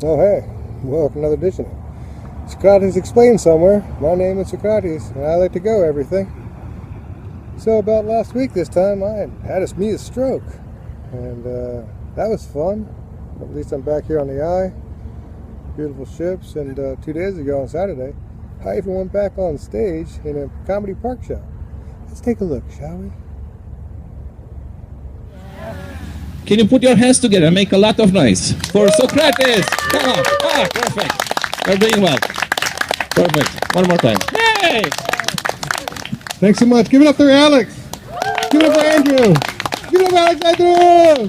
Oh hey, welcome to another edition of Socrates Explained Somewhere. My name is Socrates, and I like to go everything. So about last week this time, I had a stroke, and that was fun. At least I'm back here on the eye. Beautiful ships, and 2 days ago on Saturday, I even went back on stage in a comedy park show. Let's take a look, shall we? Can you put your hands together and make a lot of noise for Socrates? Come on. Ah, perfect. You're doing well. Perfect. One more time. Yay! Thanks so much. Give it up there, Alex. Give it up for Andrew. Give it up, Alexandru.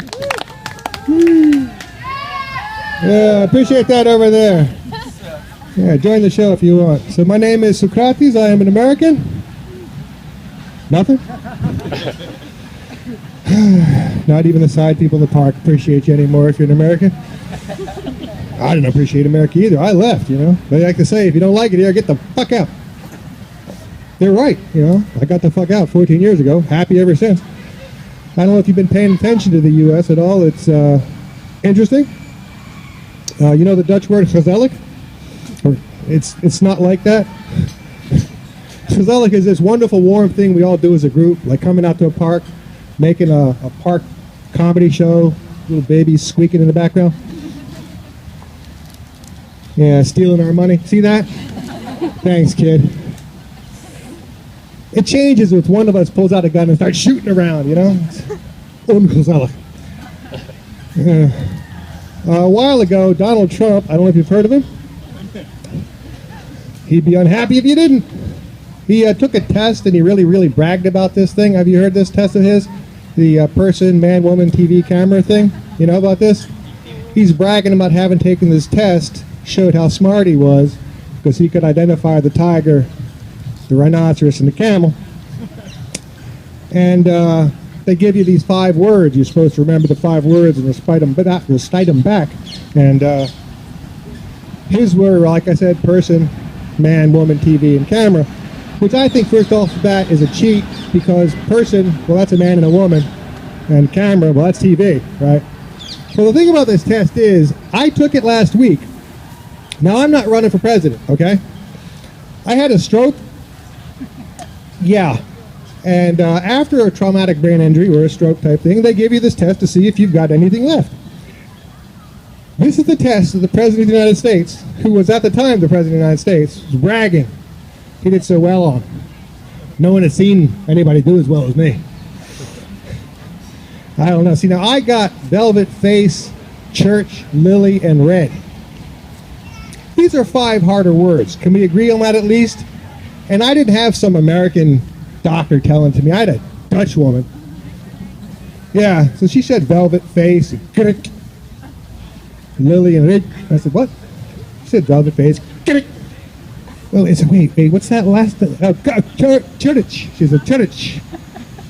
Yeah, appreciate that over there. Yeah, join the show if you want. So my name is Socrates. I am an American. Nothing? Not even the side people in the park appreciate you anymore if you're an American. I didn't appreciate America either. I left, you know. They like to say, if you don't like it here, get the fuck out. They're right, you know. I got the fuck out 14 years ago. Happy ever since. I don't know if you've been paying attention to the U.S. at all. It's interesting. You know the Dutch word gezellig? It's not like that. Gezellig is this wonderful warm thing we all do as a group, like coming out to a park, making a park comedy show, little babies squeaking in the background. Yeah, stealing our money. See that? Thanks, kid. It changes if one of us pulls out a gun and starts shooting around, you know? Ongezellig. A while ago, Donald Trump, I don't know if you've heard of him. He'd be unhappy if you didn't. He took a test and he really bragged about this thing. Have you heard this test of his? The person, man, woman, TV camera thing. You know about this? He's bragging about having taken this test, showed how smart he was, because he could identify the tiger, the rhinoceros, and the camel. And they give you these 5 words. You're supposed to remember the 5 words and recite them back. And his were, like I said, person, man, woman, TV, and camera. Which I think first off the bat is a cheat, because person, well, that's a man and a woman, and camera, well, that's TV, right? So the thing about this test is, I took it last week. Now, I'm not running for president, okay? I had a stroke. Yeah. And after a traumatic brain injury or a stroke type thing, they give you this test to see if you've got anything left. This is the test that the President of the United States, who was at the time the President of the United States, was bragging he did so well on. No one has seen anybody do as well as me. I don't know. See, now I got velvet face, church, lily, and red. These are 5 harder words. Can we agree on that at least? And I didn't have some American doctor telling to me. I had a Dutch woman. Yeah, so she said velvet face, lily, and red. I said, what? She said velvet face, well, it's wait, what's that last? Church. She said church.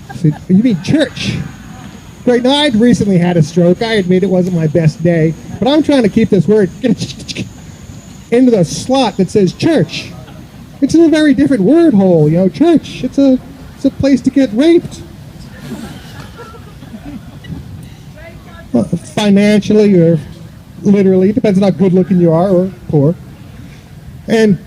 I said, you mean church? Great. Now I'd recently had a stroke. I admit it wasn't my best day, but I'm trying to keep this word into the slot that says church. It's in a very different word hole, you know. Church. It's a place to get raped. Well, financially or literally, it depends on how good looking you are or poor. And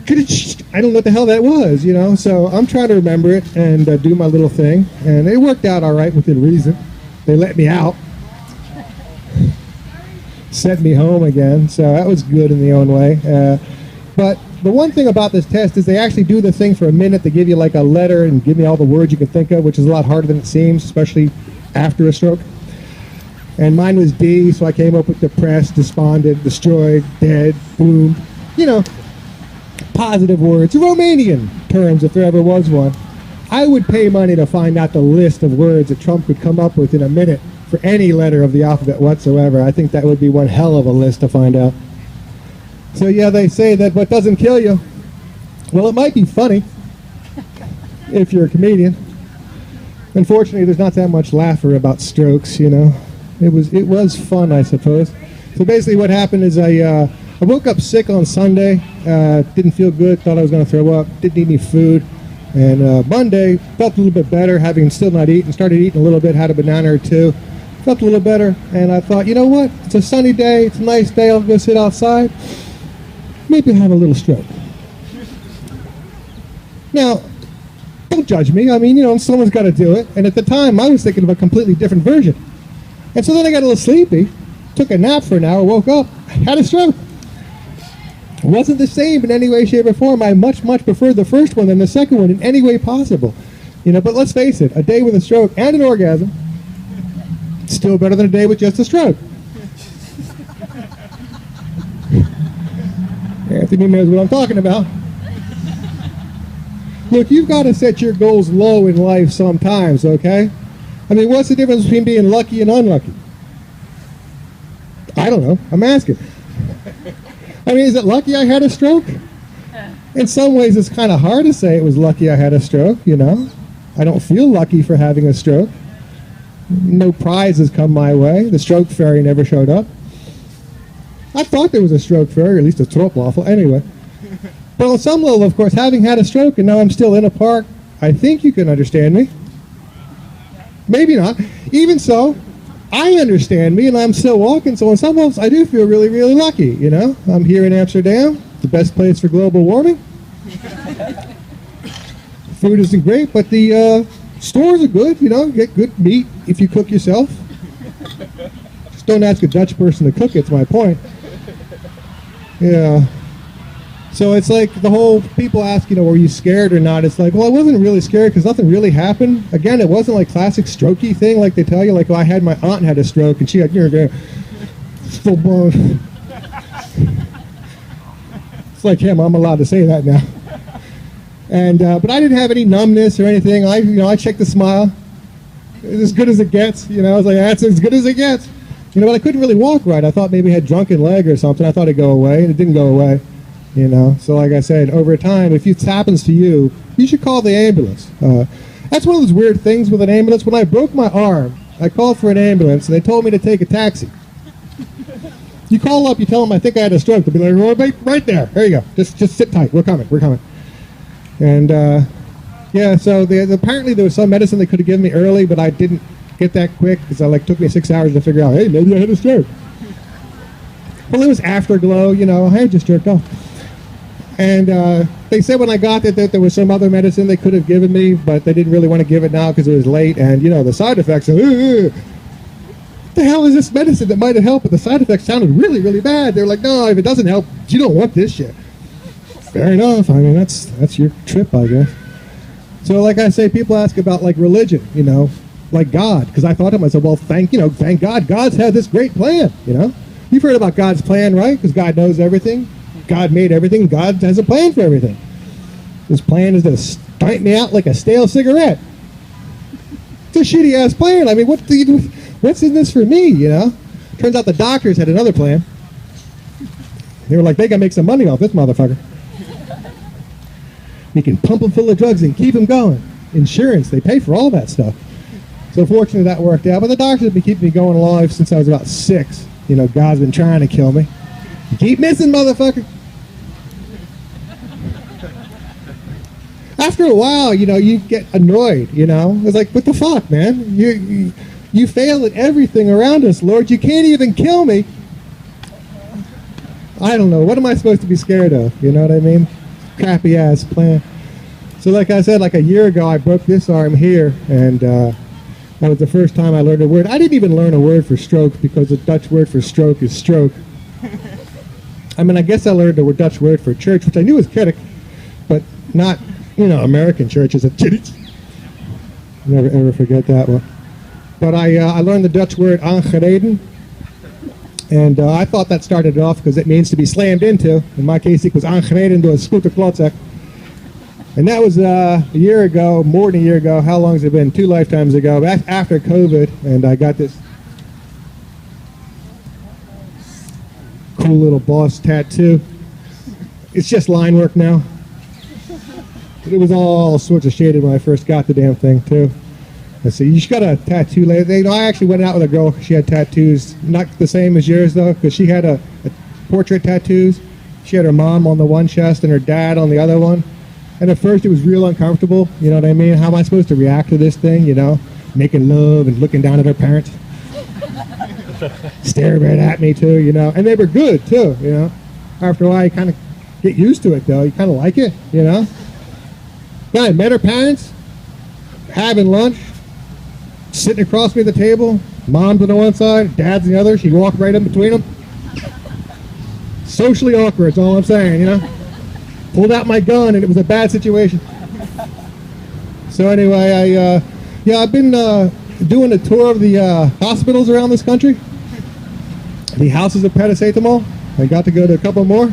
I don't know what the hell that was, you know, so I'm trying to remember it and do my little thing. And it worked out all right within reason. They let me out. Sent me home again, so that was good in the own way. But the one thing about this test is they actually do the thing for a minute. They give you like a letter and give me all the words you can think of, which is a lot harder than it seems, especially after a stroke. And mine was D, so I came up with depressed, despondent, destroyed, dead, doomed, you know. Positive words, Romanian terms if there ever was one. I would pay money to find out the list of words that Trump could come up with in a minute for any letter of the alphabet whatsoever. I think that would be one hell of a list to find out. So yeah, they say that what doesn't kill you, well, it might be funny if you're a comedian. Unfortunately, there's not that much laughter about strokes, you know. It was fun, I suppose. So basically what happened is I woke up sick on Sunday, didn't feel good, thought I was going to throw up, didn't eat any food. And Monday, felt a little bit better, having still not eaten, started eating a little bit, had a banana or two, Felt a little better, and I thought, you know what? It's a sunny day. It's a nice day. I'll go sit outside. Maybe have a little stroke. Now, don't judge me. I mean, you know, someone's got to do it. And at the time, I was thinking of a completely different version. And so then I got a little sleepy, took a nap for an hour, woke up, had a stroke. It wasn't the same in any way, shape, or form. I much preferred the first one than the second one in any way possible. You know, but let's face it, a day with a stroke and an orgasm, still better than a day with just a stroke. Anthony knows what I'm talking about. Look, you've got to set your goals low in life sometimes, okay? I mean, what's the difference between being lucky and unlucky? I don't know. I'm asking. I mean, is it lucky I had a stroke? In some ways, it's kind of hard to say it was lucky I had a stroke, you know? I don't feel lucky for having a stroke. No prizes come my way. The stroke fairy never showed up. I thought there was a stroke fairy, or at least a stroopwafel. Anyway. But on some level, of course, having had a stroke and now I'm still in a park, I think you can understand me. Maybe not. Even so, I understand me and I'm still walking, so on some levels I do feel really, really lucky, you know? I'm here in Amsterdam, the best place for global warming. Food isn't great, but the stores are good, you know? Get good meat if you cook yourself. Just don't ask a Dutch person to cook, it's my point. Yeah. So it's like the whole people ask, you know, were you scared or not? It's like, well, I wasn't really scared because nothing really happened. Again, it wasn't like classic strokey thing like they tell you. Like, oh, I had my aunt had a stroke and she had, you know, full blown. It's like him. I'm allowed to say that now. And but I didn't have any numbness or anything. I checked the smile. It was as good as it gets. You know, I was like, that's as good as it gets. You know, but I couldn't really walk right. I thought maybe I had drunken leg or something. I thought it'd go away, and it didn't go away. You know, so like I said, over time, if it happens to you, you should call the ambulance. That's one of those weird things with an ambulance. When I broke my arm, I called for an ambulance, and they told me to take a taxi. You call up, you tell them I think I had a stroke. They'll be like, oh, right there. There you go. Just sit tight. We're coming. And yeah, so apparently there was some medicine they could have given me early, but I didn't get that quick because it took me 6 hours to figure out, hey, maybe I had a stroke. Well, it was afterglow, you know, I had just jerked off. And they said when I got there that there was some other medicine they could have given me, but they didn't really want to give it now because it was late. And, you know, the side effects, what the hell is this medicine that might have helped? But the side effects sounded really, really bad. They were like, no, if it doesn't help, you don't want this shit. Fair enough. I mean, that's your trip, I guess. So like I say, people ask about like religion, you know, like God. Because I thought to myself, well, thank God God's had this great plan, you know. You've heard about God's plan, right? Because God knows everything. God made everything. God has a plan for everything. His plan is to stomp me out like a stale cigarette. It's a shitty-ass plan. I mean, what's in this for me, you know? Turns out the doctors had another plan. They were like, they can make some money off this motherfucker. We can pump him full of drugs and keep him going. Insurance, they pay for all that stuff. So fortunately that worked out. But the doctors have been keeping me going alive since I was about 6. You know, God's been trying to kill me. Keep missing, motherfucker. After a while, you know, you get annoyed, you know. It's like, what the fuck, man? You fail at everything around us, Lord. You can't even kill me. I don't know. What am I supposed to be scared of? You know what I mean? Crappy ass plan. So like I said, like a year ago, I broke this arm here, and that was the first time I learned a word. I didn't even learn a word for stroke because the Dutch word for stroke is stroke. I mean, I guess I learned the Dutch word for church, which I knew was kerk, but not, you know, American church is a church. Never ever forget that one. But I learned the Dutch word aangereden, and I thought that started it off because it means to be slammed into. In my case, it was aangereden door een scooterklootzak. And that was a year ago, more than a year ago. How long has it been? 2 lifetimes ago, after COVID, and I got this cool little boss tattoo. It's just line work now. It was all sorts of shaded when I first got the damn thing too. Let's see, you just got a tattoo later. You know, I actually went out with a girl. She had tattoos, not the same as yours though, because she had a portrait tattoos. She had her mom on the one chest and her dad on the other one. And at first it was real uncomfortable. You know what I mean? How am I supposed to react to this thing? You know, making love and looking down at her parents. Staring right at me too, you know. And they were good too, you know. After a while, you kind of get used to it though. You kind of like it, you know. Then I met her parents, having lunch, sitting across me at the table. Mom's on the one side, dad's on the other. She walked right in between them. Socially awkward, that's all I'm saying, you know. Pulled out my gun and it was a bad situation. So anyway, I've been doing a tour of the hospitals around this country. The houses of paracetamol. I got to go to a couple more.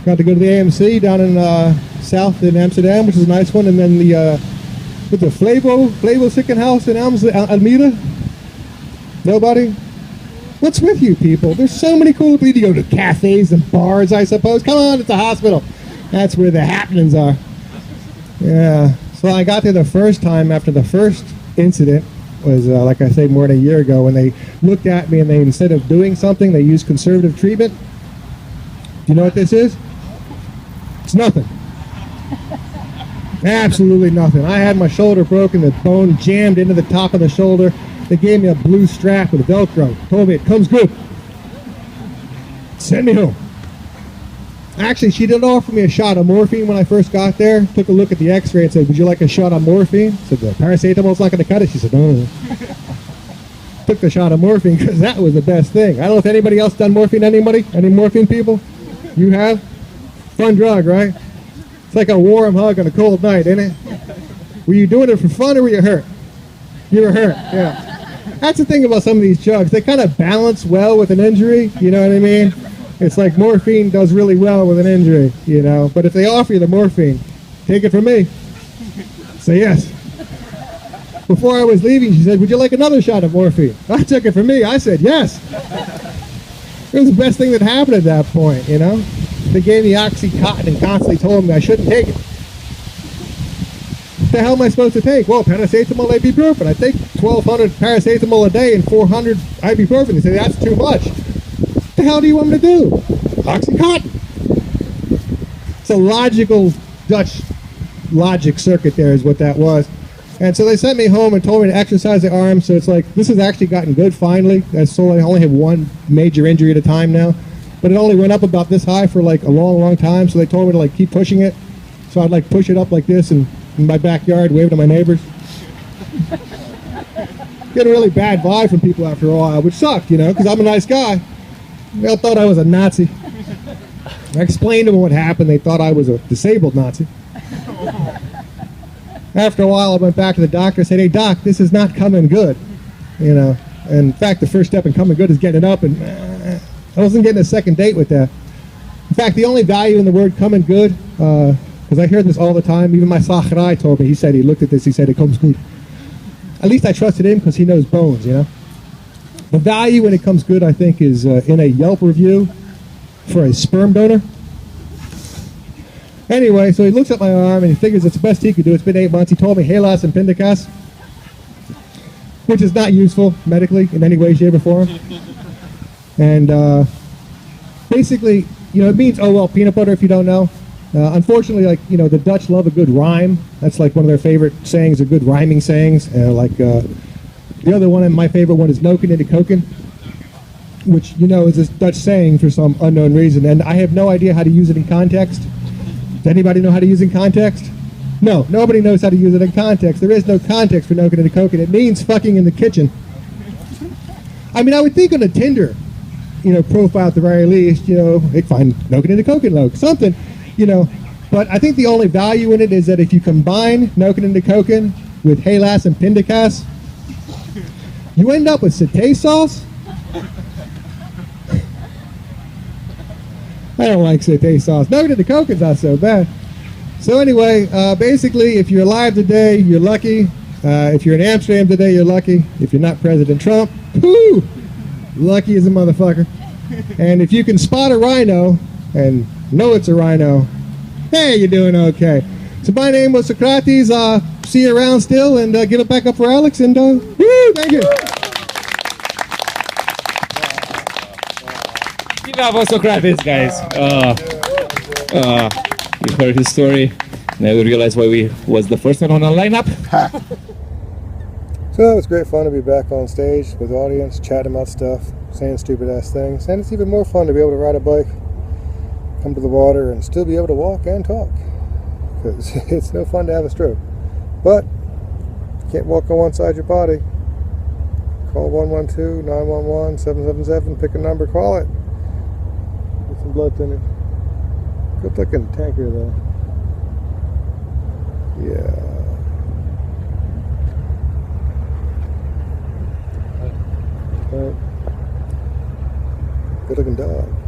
Got to go to the AMC down in south in Amsterdam, which is a nice one, and then the Flavo Sicken House in Almere. Nobody? What's with you people? There's so many cool people. You go to cafes and bars, I suppose. Come on, it's a hospital. That's where the happenings are. Yeah. So I got there the first time after the first incident was, like I say, more than a year ago, when they looked at me and they, instead of doing something, they used conservative treatment. Do you know what this is? It's nothing. Absolutely nothing. I had my shoulder broken, the bone jammed into the top of the shoulder. They gave me a blue strap with Velcro. Told me it comes good. Send me home. Actually, she did offer me a shot of morphine when I first got there. Took a look at the x-ray and said, would you like a shot of morphine? I said, the paracetamol's not going to cut it. She said, no. Took the shot of morphine because that was the best thing. I don't know if anybody else done morphine. Anybody? Any morphine people? You have? Fun drug, right? It's like a warm hug on a cold night, isn't it? Were you doing it for fun or were you hurt? You were hurt, yeah. That's the thing about some of these drugs. They kind of balance well with an injury, you know what I mean? It's like morphine does really well with an injury, you know. But if they offer you the morphine, take it from me. Say yes. Before I was leaving, she said, would you like another shot of morphine? I took it from me. I said yes. It was the best thing that happened at that point, you know. They gave me Oxycontin and constantly told me I shouldn't take it. What the hell am I supposed to take? Well, paracetamol, ibuprofen. I take 1,200 paracetamol a day and 400 ibuprofen. They say that's too much. What the hell do you want me to do? Oxycontin. It's a logical Dutch logic circuit there is what that was. And so they sent me home and told me to exercise the arm. So it's like, this has actually gotten good finally. I only have one major injury at a time now. But it only went up about this high for like a long time. So they told me to like keep pushing it. So I'd like push it up like this and in my backyard, wave to my neighbors. Get a really bad vibe from people after a while, which sucked, you know, because I'm a nice guy. They all thought I was a Nazi. I explained to them what happened. They thought I was a disabled Nazi. After a while, I went back to the doctor and said, hey, doc, this is not coming good. You know, and in fact, the first step in coming good is getting it up, and I wasn't getting a second date with that. In fact, the only value in the word coming good, because I hear this all the time, even my Socrates told me, he said, he looked at this, he said, it comes good. At least I trusted him because he knows bones, you know. The value when it comes good, I think, is in a Yelp review for a sperm donor. Anyway, so he looks at my arm and he figures it's the best he could do. It's been 8 months. He told me halas and pindakaas, which is not useful medically in any way, shape, or form. And basically, you know, it means, oh, well, peanut butter if you don't know. Unfortunately, like, you know, the Dutch love a good rhyme. That's like one of their favorite sayings, are good rhyming sayings. The other one, and my favorite one, is noken into koken, which, you know, is this Dutch saying for some unknown reason. And I have no idea how to use it in context. Does anybody know how to use it in context? No, nobody knows how to use it in context. There is no context for noken into koken. It means fucking in the kitchen. I mean, I would think on a Tinder, you know, profile at the very least, you know, they find noken into koken loke, something, you know. But I think the only value in it is that if you combine noken into koken with halas and pindakaas, you end up with satay sauce. I don't like satay sauce. Noken into koken's not so bad. So anyway, basically, if you're alive today, you're lucky. If you're in Amsterdam today, you're lucky. If you're not President Trump, whoo, lucky as a motherfucker. And if you can spot a rhino and know it's a rhino, hey, you're doing okay. So my name was Socrates. See you around still, and give it back up for Alex. And woo, thank you. Give up for Socrates, guys. You heard his story. Now you realize why we was the first one on the lineup. So Well, it was great fun to be back on stage with the audience, chatting about stuff, saying stupid ass things, and it's even more fun to be able to ride a bike, come to the water, and still be able to walk and talk. Because it's no fun to have a stroke. But if you can't walk on one side of your body, call 112-911-777, pick a number, call it. Get some blood thinner. Good looking tanker though. Yeah. Right. Good looking dog.